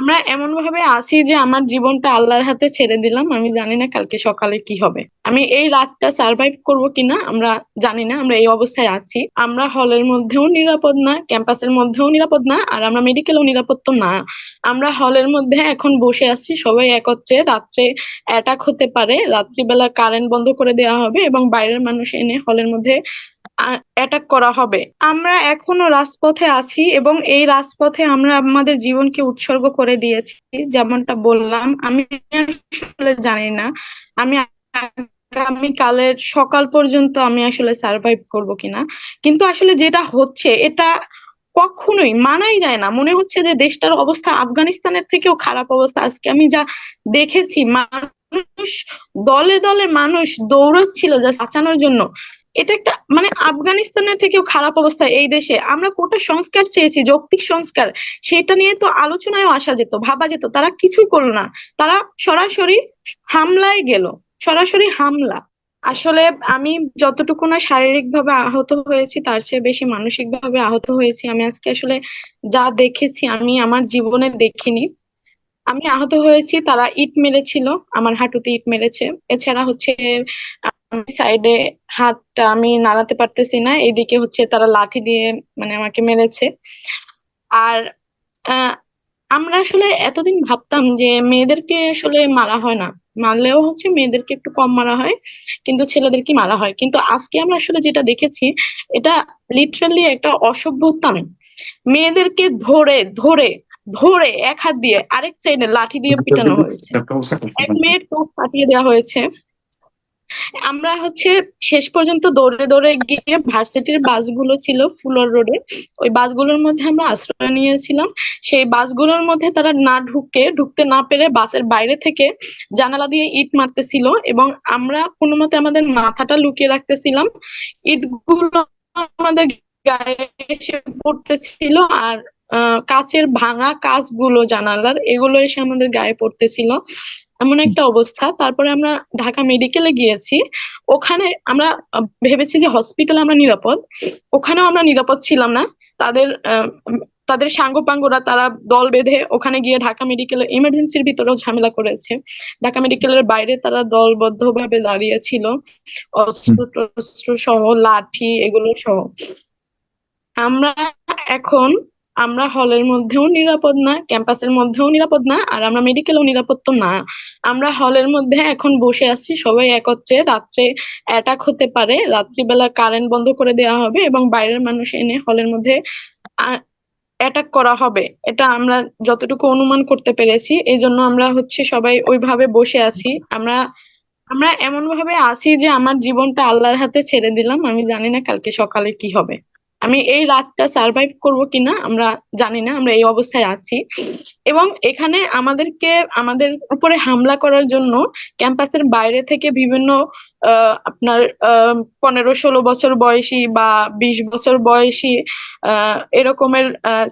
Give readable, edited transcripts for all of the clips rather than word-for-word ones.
আমরা এমন ভাবে আছি যে আমার জীবনটা আল্লাহর হাতে ছেড়ে দিলাম, আমি জানি না কালকে সকালে কি হবে। আমি এই রাতটা সার্ভাইভ করব কিনা আমরা জানি না। আমরা এই অবস্থায় আছি, আমরা হলের মধ্যেও নিরাপদ না, ক্যাম্পাসের মধ্যেও নিরাপদ না, আর আমরা মেডিকেলও নিরাপদ তো না। আমরা হলের মধ্যে এখন বসে আছি সবাই একত্রে, রাত্রে অ্যাটাক হতে পারে, রাত্রিবেলা কারেন্ট বন্ধ করে দেওয়া হবে এবং বাইরের মানুষ এনে হলের মধ্যে অ্যাটাক করা হবে। আমরা এখনো রাজপথে আছি এবং এই রাজপথে আমরা আমাদের জীবনকে উৎসর্গ করে দিয়েছি। যেমনটা বললাম, আমি আসলে জানি না আমি আগামী কালের সকাল পর্যন্ত আমি আসলে সার্ভাইভ করব কিনা। কিন্তু আসলে যেটা হচ্ছে এটা কখনোই মানাই যায় না। মনে হচ্ছে যে দেশটার অবস্থা আফগানিস্তানের থেকেও খারাপ অবস্থা। আজকে আমি যা দেখেছি, মানুষ দলে দলে মানুষ দৌড়চ্ছিল যা বাঁচানোর জন্য। এটা একটা মানে আফগানিস্তানের থেকেও খারাপ অবস্থা এই দেশে। আমরা কোটা সংস্কার চেয়েছি, যৌক্তিক সংস্কার, সেটা নিয়ে তো আলোচনায়ও আসা যেত, ভাবা যেত, তারা কিছুই করলো না। তারা সরাসরি হামলায় গেল, সরাসরি হামলা। আসলে আমি যতটুকু না শারীরিক ভাবে আহত হয়েছি তার চেয়ে বেশি মানসিক ভাবে আহত হয়েছি। আমি আজকে আসলে যা দেখেছি আমি আমার জীবনে দেখিনি। আমি আহত হয়েছি, তারা ইট মেরেছিল, আমার হাঁটুতে ইট মেরেছে। এছাড়া হচ্ছে সাইডে হাতটা আমি নাড়াতে পারতেছি না, এইদিকে হচ্ছে তারা লাঠি দিয়ে মানে আমাকে মেরেছে। আর আহ, আমরা আসলে এতদিন ভাবতাম যে মেয়েদেরকে আসলে মারা হয় না, মারলেও হচ্ছে মেয়েদেরকে একটু কম মারা হয়, কিন্তু ছেলেদেরকে মারা হয়। কিন্তু আজকে আমরা আসলে যেটা দেখেছি, এটা লিটারালি একটা অসভ্যতাম। মেয়েদেরকে ধরে ধরে ধরে এক হাত দিয়ে আরেক সাইডে লাঠি দিয়ে পিটানো হয়েছে, এক মেয়ের চোখ ফাটিয়ে দেওয়া হয়েছে। আমরা হচ্ছে শেষ পর্যন্ত দৌড়ে দৌড়ে গিয়ে ভার্সিটির বাসগুলো ছিল ফুলর রোডে, ওই বাসগুলোর মধ্যে আমরা আশ্রয় নিয়েছিলাম। সেই বাসগুলোর মধ্যে তারা না ঢুকতে না পেরে বাসের বাইরে থেকে জানালা দিয়ে ইট মারতেছিল এবং আমরা কোনো মতে আমাদের মাথাটা লুকিয়ে রাখতেছিলাম। ইটগুলো আমাদের গায়ে এসে পড়তেছিল, আর কাচের ভাঙা কাঁচগুলো জানালার এগুলো এসে আমাদের গায়ে পড়তেছিল। এমন একটা অবস্থা। তারপরে আমরা ঢাকা মেডিকেলে গিয়েছি। ওখানে আমরা ভেবেছি যে হসপিটালে আমরা নিরাপদ, ওখানেও আমরা নিরাপদ ছিলাম না। তাদের তাদের সাঙ্গপাঙ্গরা তারা দল বেঁধে ওখানে গিয়ে ঢাকা মেডিকেলের ইমার্জেন্সির ভিতরেও ঝামেলা করেছে। ঢাকা মেডিকেলের বাইরে তারা দলবদ্ধ ভাবে দাঁড়িয়ে ছিল, অস্ত্র টস্ত্র সহ, লাঠি এগুলো সহ। আমরা এখন আমরা হলের মধ্যেও নিরাপদ না, ক্যাম্পাসের মধ্যেও নিরাপদ না, আর আমরা মেডিকেলেও নিরাপদ তো না। আমরা হলের মধ্যে এখন বসে আছি সবাই একত্রে, রাত্রে অ্যাটাক হতে পারে, রাত্রিবেলা কারেন্ট বন্ধ করে দেওয়া হবে এবং বাইরের মানুষ এনে হলের মধ্যে অ্যাটাক করা হবে। এটা আমরা যতটুকু অনুমান করতে পেরেছি, এই জন্য আমরা হচ্ছে সবাই ওইভাবে বসে আছি। আমরা আমরা এমন ভাবে আছি যে আমার জীবনটা আল্লাহর হাতে ছেড়ে দিলাম, আমি জানি না কালকে সকালে কি হবে। আমি এই রাতটা সার্ভাইভ করব কিনা আমরা জানি না। আমরা এই অবস্থায় আছি এবং এখানে আমাদের উপরে হামলা করার জন্য ক্যাম্পাসের বাইরে থেকে বিভিন্ন আপনার 15-16 বছর বয়সী বা 20 বছর বয়সী এরকমের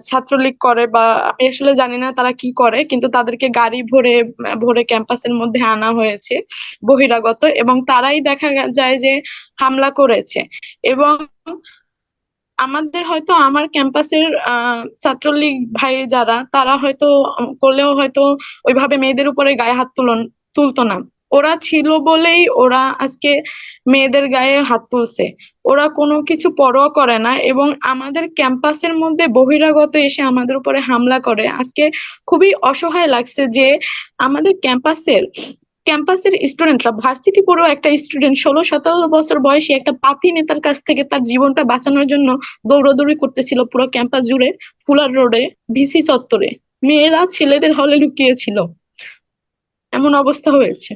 ছাত্রলীগ করে, বা আমি আসলে জানি না তারা কি করে, কিন্তু তাদেরকে গাড়ি ভরে ভরে ক্যাম্পাসের মধ্যে আনা হয়েছে বহিরাগত, এবং তারাই দেখা যায় যে হামলা করেছে। এবং আমাদের হয়তো আমার ক্যাম্পাসের ছাত্রলীগ ভাই যারা, তারা হয়তো করলেও হয়তো ওইভাবে মেয়েদের উপরে গায়ে হাত তুলতো না। ওরা ছিল বলেই ওরা আজকে মেয়েদের গায়ে হাত তুলছে। ওরা কোনো কিছু পরোয়া করে না এবং আমাদের ক্যাম্পাসের মধ্যে বহিরাগত এসে আমাদের উপরে হামলা করে। আজকে খুবই অসহায় লাগছে যে আমাদের ক্যাম্পাসের স্টুডেন্টরা, ভার্সিটি পড়ো একটা স্টুডেন্ট 16-17 বছর বয়সী একটা পাপী নেতার কাছ থেকে তার জীবনটা বাঁচানোর জন্য দৌড়াদৌড়ি করতেছিল পুরো ক্যাম্পাস জুড়ে, ফুলার রোডে, ভিসি চত্বরে। মেয়েরা ছেলেদের হলে লুকিয়েছিল, এমন অবস্থা হয়েছে।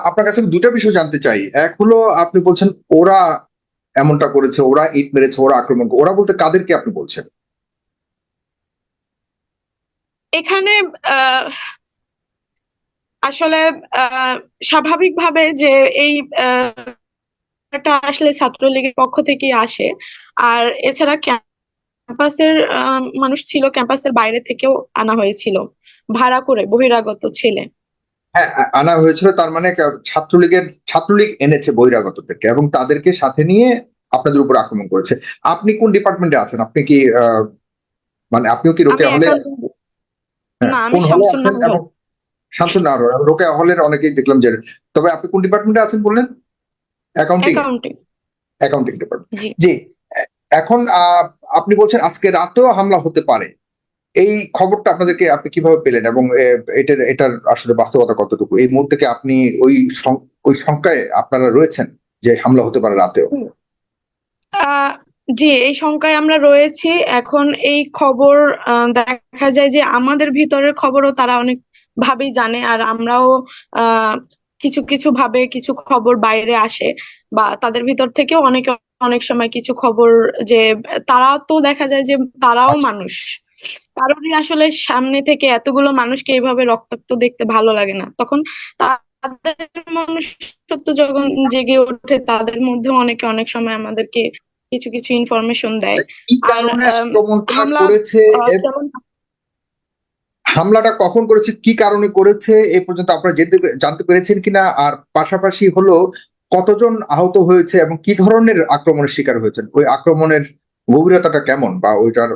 আপনার কাছে আমি দুটা বিষয় জানতে চাই। এক হলো, আপনি বলছেন ওরা এমনটা করেছে, ওরা ইট মেরেছে, ওরা আক্রমণ ওরা বলতে কাদেরকে আপনি বলছেন? এখানে আহ আসলে স্বাভাবিকভাবে যে এই এটা আসলে ছাত্রলীগের পক্ষ থেকেই আসে। আর এছাড়া ক্যাম্পাসের মানুষ ছিল, ক্যাম্পাসের বাইরে থেকেও আনা হয়েছিল ভাড়া করে বহিরাগত ছেলে। হ্যাঁ, আনা হয়েছিল, তার মানে ছাত্রলীগ এনেছে বহিরাগতদেরকে এবং তাদেরকে সাথে নিয়ে আপনাদের উপর আক্রমণ করেছে। আপনি কোন ডিপার্টমেন্টে আছেন? আপনি কি মানে আপনিও কি আমি রোকেয়া হলে? অ্যাকাউন্টিং, হ্যাঁ, না আমি কোন হলে শামসুন আছেন? নাহার। এবং শামসুন নাহার, রোকেয়া হলের অনেকেই দেখলাম যে, তবে আপনি কোন ডিপার্টমেন্টে আছেন বললেন? অ্যাকাউন্টিং এ? অ্যাকাউন্টিং। Accounting department. জি। জি। এখন আপনি বলছেন আজকে রাতেও হামলা হতে পারে, এই খবরটা আপনি কিভাবে পেলেন, এবং এটার আসলে বাস্তবতা কতটুকু? এই মুহূর্তে কি আপনি ওই ওই শঙ্কায় আপনারা রয়েছেন যে হামলা হতে পারে রাতেও? হুম। আহ জি, এই শঙ্কায় আমরা রয়েছি। এখন এই খবর দেখা যায় যে আমাদের ভিতরের খবরও তারা অনেক ভাবেই জানে, আর আমরাও আহ কিছু কিছু ভাবে কিছু খবর বাইরে আসে, বা তাদের ভিতর থেকেও অনেক অনেক সময় কিছু খবর, যে তারা তো দেখা যায় যে তারাও আচ্ছা, মানুষ, কারোরই আসলে সামনে থেকে এতগুলো মানুষকে এইভাবে রক্তাক্ত দেখতে ভালো লাগে না। তখন তাদের মনুষ্যত্ব যখন জেগে ওঠে, তাদের মধ্যে অনেকে অনেক সময় আমাদেরকে কিছু কিছু ইনফরমেশন দেয়। কি আর কারণে আক্রমণটা হামলা করেছে, যেমন হামলাটা কখন করেছে, কি কারণে করেছে, এ পর্যন্ত আপনারা জানতে পেরেছেন কিনা? আর পাশাপাশি হলো কতজন আহত হয়েছে এবং কি ধরনের আক্রমণের শিকার হয়েছেন? ওই আক্রমণের গভীরতাটা কেমন, বা ওইটার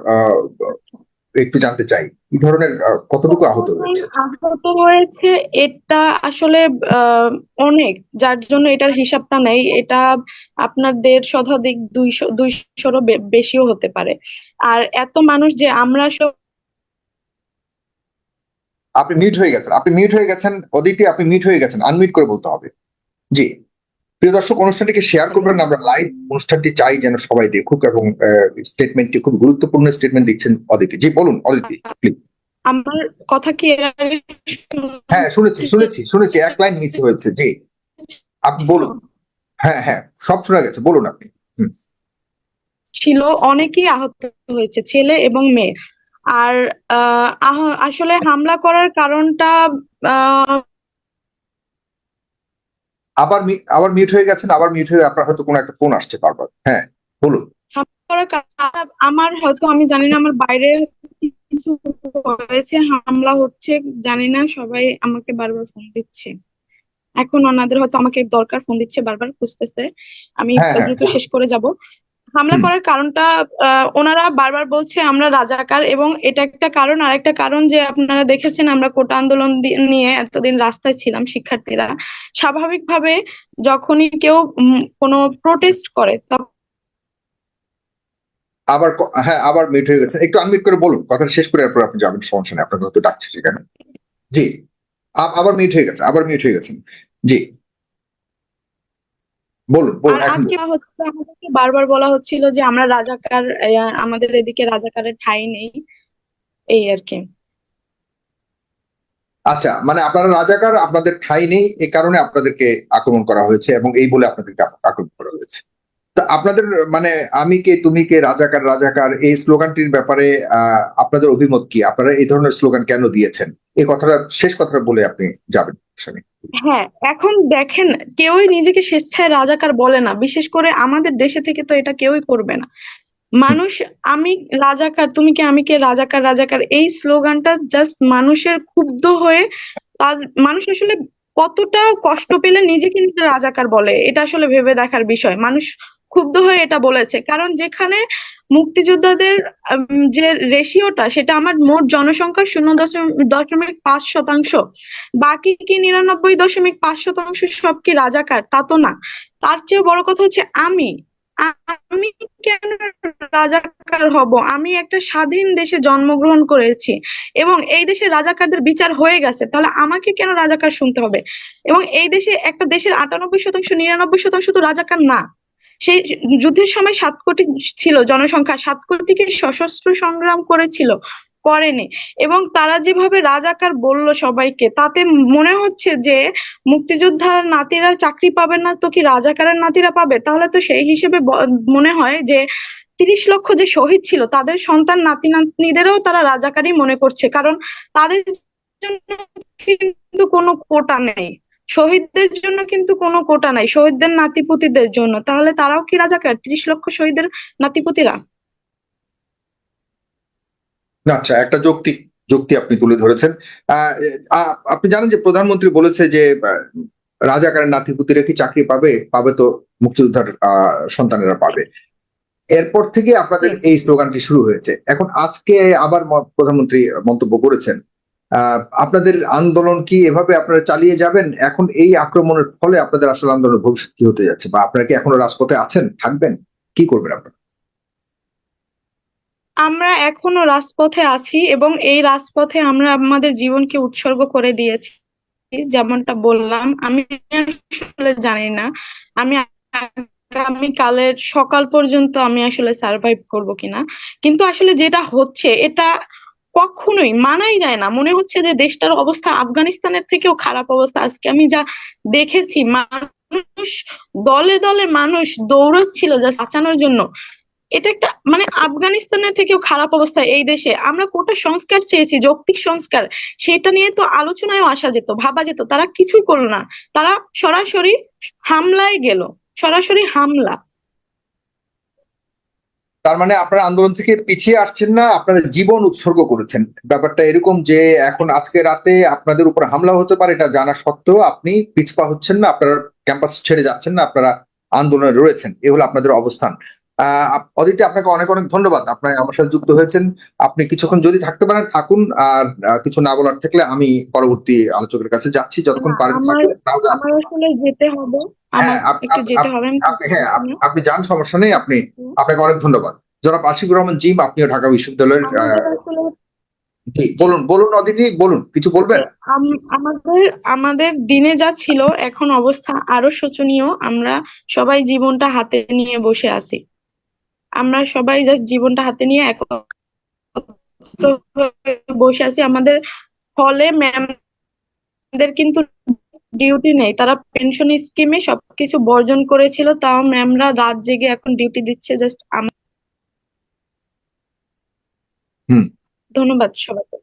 একটু জানতে চাই। কি ধরনের কতটুকু আহত কতজন হয়েছে? আহত হয়েছে এটা আসলে আহ, অনেক, যার জন্য এটার হিসাবটা নেই। এটা আপনার 150 শতাধিক, 200রও বেশিও হতে পারে। আর এত মানুষ যে আমরা আসলে আপনি মিউট হয়ে গেছেন, অদিতি, আপনি মিউট হয়ে গেছেন, আনমিউট করে বলতে হবে। জি। প্রিয় দর্শক, অনুষ্ঠানটিকে শেয়ার করবেন, আমরা লাইভ অনুষ্ঠানটি চাই যেন সবাই দেখুক, এবং স্টেটমেন্টটি খুব গুরুত্বপূর্ণ স্টেটমেন্ট দিচ্ছেন অদিতি। জি বলুন অদিতি, প্লিজ। আমার কথা কি এর আগে হ্যাঁ, শুনেছি শুনতে শুনেছি শুনেছি, এক লাইন মিস হয়েছে। জি, আপনি বলুন। হ্যাঁ হ্যাঁ, সব শোনা গেছে, বলুন আপনি। হুম। ছিল? অনেকেই আহত হয়েছে, ছেলে এবং মেয়ে। আর আসলে হামলা করার কারণটা আহ আবার মিউট হয়ে গেছেন, আবার মিউট হয়ে, আপনার হয়তো কোনো একটা ফোন আসছে বারবার। হ্যাঁ, বলুন। হামলা করার কারণটা আমার হয়তো, আমি জানি না, আমার বাইরে কিছু হয়েছে, হামলা হচ্ছে, জানি না। সবাই আমাকে বারবার ফোন দিচ্ছে। এখন ওনাদের হয়তো আমাকে দরকার, ফোন দিচ্ছে বারবার, খুঁজতেছে। আমি হ্যাঁ হ্যাঁ, দ্রুত বলুন। শেষ করে যাব। হামলা হুম। করার কারণটা ওনারা বারবার বলছে আমরা রাজাকার, এবং এটা একটা কারণ। আর একটা কারণ যে আপনারা দেখেছেন, আমরা কোটা আন্দোলন নিয়ে এতদিন রাস্তায় ছিলাম শিক্ষার্থীরা। স্বাভাবিকভাবে যখনই কেউ কোনো প্রোটেস্ট করে, তখন হ্যাঁ, আবার মিউট হয়ে গেছে, একটু আনমিউট করে বলুন, কথাটা শেষ করে এরপর আপনি যাবেন, সমস্যা নেই, আপনাকে হয়তো ডাকছে সেখানে। জি। আবার মিউট হয়ে গেছে, আবার মিউট হয়ে গেছেন। জি, বলুন বলুন, আর এখন আজকে বলুন। হচ্ছে আমাদেরকে বারবার বলা হচ্ছিল যে আমরা রাজাকার, আমাদের এদিকে রাজাকারের ঠাঁই নেই, এই আর কি। আচ্ছা, মানে আপনারা রাজাকার, আপনাদের ঠাঁই নেই, এ কারণে আপনাদেরকে আক্রমণ করা হয়েছে, এবং এই বলে আপনাদেরকে আক্রমণ করা হয়েছে। তা আপনাদের, মানে আমি কে তুমি কে, রাজাকার রাজাকার, এই স্লোগানটির ব্যাপারে আপনাদের অভিমত কি? আপনারা এই ধরনের স্লোগান কেন দিয়েছেন? এই কথাটা, শেষ কথাটা বলে আপনি যাবেন। সমস্যা নেই। হ্যাঁ, এখন দেখেন, কেউই নিজেকে স্বেচ্ছায় রাজাকার বলে না, বিশেষ করে আমাদের দেশে থেকে তো এটা কেউই করবে না। হুম। মানুষ, আমি রাজাকার, তুমি কে, আমি কে, রাজাকার রাজাকার, এই স্লোগানটা জাস্ট মানুষের ক্ষুব্ধ হয়ে, তার মানুষ আসলে কতটা কষ্ট পেলে নিজেকে নিজে রাজাকার বলে, এটা আসলে ভেবে দেখার বিষয়। মানুষ ক্ষুব্ধ হয়ে এটা বলেছে, কারণ যেখানে মুক্তিযোদ্ধাদের যে রেশিওটা, সেটা আমার মোট জনসংখ্যার 0.5%। বাকি কি 99.5% সব কি রাজাকার? তা তো না। তার চেয়ে বড় কথা হচ্ছে আমি কেন রাজাকার হব? আমি একটা স্বাধীন দেশে জন্মগ্রহণ করেছি, এবং এই দেশে রাজাকারদের বিচার হয়ে গেছে, তাহলে আমাকে কেন রাজাকার শুনতে হবে? এবং এই দেশে, একটা দেশের 98%, 99% তো রাজাকার না। সেই যুদ্ধের সময় 7 কোটি ছিল জনসংখ্যা, 7 কোটিকে সশস্ত্র সংগ্রাম করেছিল, করেনি। এবং তারা যেভাবে রাজাকার বলল সবাইকে, তাতে মনে হচ্ছে যে মুক্তিযোদ্ধার নাতিরা চাকরি পাবে না তো কি রাজাকারের নাতিরা পাবে? তাহলে তো সেই হিসেবে মনে হয় যে 30 লক্ষ যে শহীদ ছিল, তাদের সন্তান নাতি নাতনিদেরও তারা রাজাকারই মনে করছে, কারণ তাদের জন্য কিন্তু কোনো কোটা নেই। শহীদদের জন্য কিন্তু কোনো কোটা নাই, শহীদদের নাতিপুতিদের জন্য। তাহলে তারাও কি রাজাকার, 30 লক্ষ শহীদের নাতিপুতিরা? না, আচ্ছা, একটা যুক্তি আপনি তুলে ধরেছেন। আহ, আপনি জানেন যে প্রধানমন্ত্রী বলেছে যে রাজাকারের নাতিপুতিরা কি চাকরি পাবে? পাবে তো মুক্তিযোদ্ধার সন্তানেরা পাবে। এরপর থেকে আপনাদের জি। এই স্লোগানটি শুরু হয়েছে। এখন আজকে আবার প্রধানমন্ত্রী মন্তব্য করেছেন। আপনাদের আন্দোলন কি এভাবে আপনারা চালিয়ে যাবেন? এখন এই আক্রমণের ফলে আপনাদের আসলে আন্দোলনের ভবিষ্যৎ কি হতে যাচ্ছে? বা আপনারা কি এখনো রাজপথে আছেন? থাকবেন? কি করবেন আপনারা? আমরা এখনো রাজপথে আছি এবং এই রাজপথে আমরা আমাদের জীবনকে উৎসর্গ করে দিয়েছি। যেমনটা বললাম, আমি আসলে জানি না আমি আগামী কালের সকাল পর্যন্ত আমি আসলে সার্ভাইভ করব কিনা, কিন্তু আসলে যেটা হচ্ছে এটা কখনোই মানাই যায় না। মনে হচ্ছে যে দেশটার অবস্থা আফগানিস্তানের থেকেও খারাপ অবস্থা। আজকে আমি যা দেখেছি, মানুষ দলে দলে মানুষ দৌড়াচ্ছিল যা বাঁচানোর জন্য। এটা একটা মানে আফগানিস্তানের থেকেও খারাপ অবস্থা এই দেশে। আমরা কোটা সংস্কার চেয়েছি, যৌক্তিক সংস্কার, সেটা নিয়ে তো আলোচনায়ও আসা যেত, ভাবা যেত। তারা কিছুই করলো না, তারা সরাসরি হামলায় গেল, সরাসরি হামলা। তার মানে আপনারা আন্দোলন থেকে পিছিয়ে আসছেন না, আপনারা জীবন উৎসর্গ করেছেন। ব্যাপারটা এরকম যে এখন আজকে রাতে আপনাদের উপর হামলা হতে পারে এটা জানা সত্ত্বেও আপনি পিছপা হচ্ছেন না, আপনারা ক্যাম্পাস ছেড়ে যাচ্ছেন না, আপনারা আন্দোলনে রয়েছেন। এ হলো আপনাদের অবস্থান। অদিতি, আপনাকে অনেক অনেক ধন্যবাদ, আপনি আমার সাথে যুক্ত হয়েছেন। আপনি কিছুক্ষণ যদি থাকতে পারেন থাকুন, আর কিছু না বলার থাকলে আমি পরবর্তী আলোচকের কাছে যাচ্ছি, যতক্ষণ না, পারেন আমার থাকুন, নাও যান। আমার আসলে যেতে হবে। আমার হ্যাঁ, একটু যেতে হবে, আমি আপনি, থাকতে হ্যাঁ, পারছি না। আপনি যান, সমস্যা নেই। আপনাকে অনেক ধন্যবাদ। জনাব আশিকুর রহমান জিম, আপনিও ঢাকা বিশ্ববিদ্যালয়ের আমাদের আসলে জি, বলুন বলুন অদিতি, বলুন, কিছু যে বলবেন? আমাদের আমাদের দিনে যা ছিল, এখন অবস্থা আরো শোচনীয়। আমরা সবাই জীবনটা হাতে নিয়ে বসে আছি। আমরা সবাই জাস্ট জীবনটা হাতে নিয়ে একত্র হয়ে বসে আছি। আমাদের হলে ম্যামদের কিন্তু ডিউটি নেই, তারা পেনশন স্কিমে সবকিছু বর্জন করেছিল, তাও ম্যামরা রাত জেগে এখন ডিউটি দিচ্ছে। জাস্ট হুম। ধন্যবাদ সবাইকে।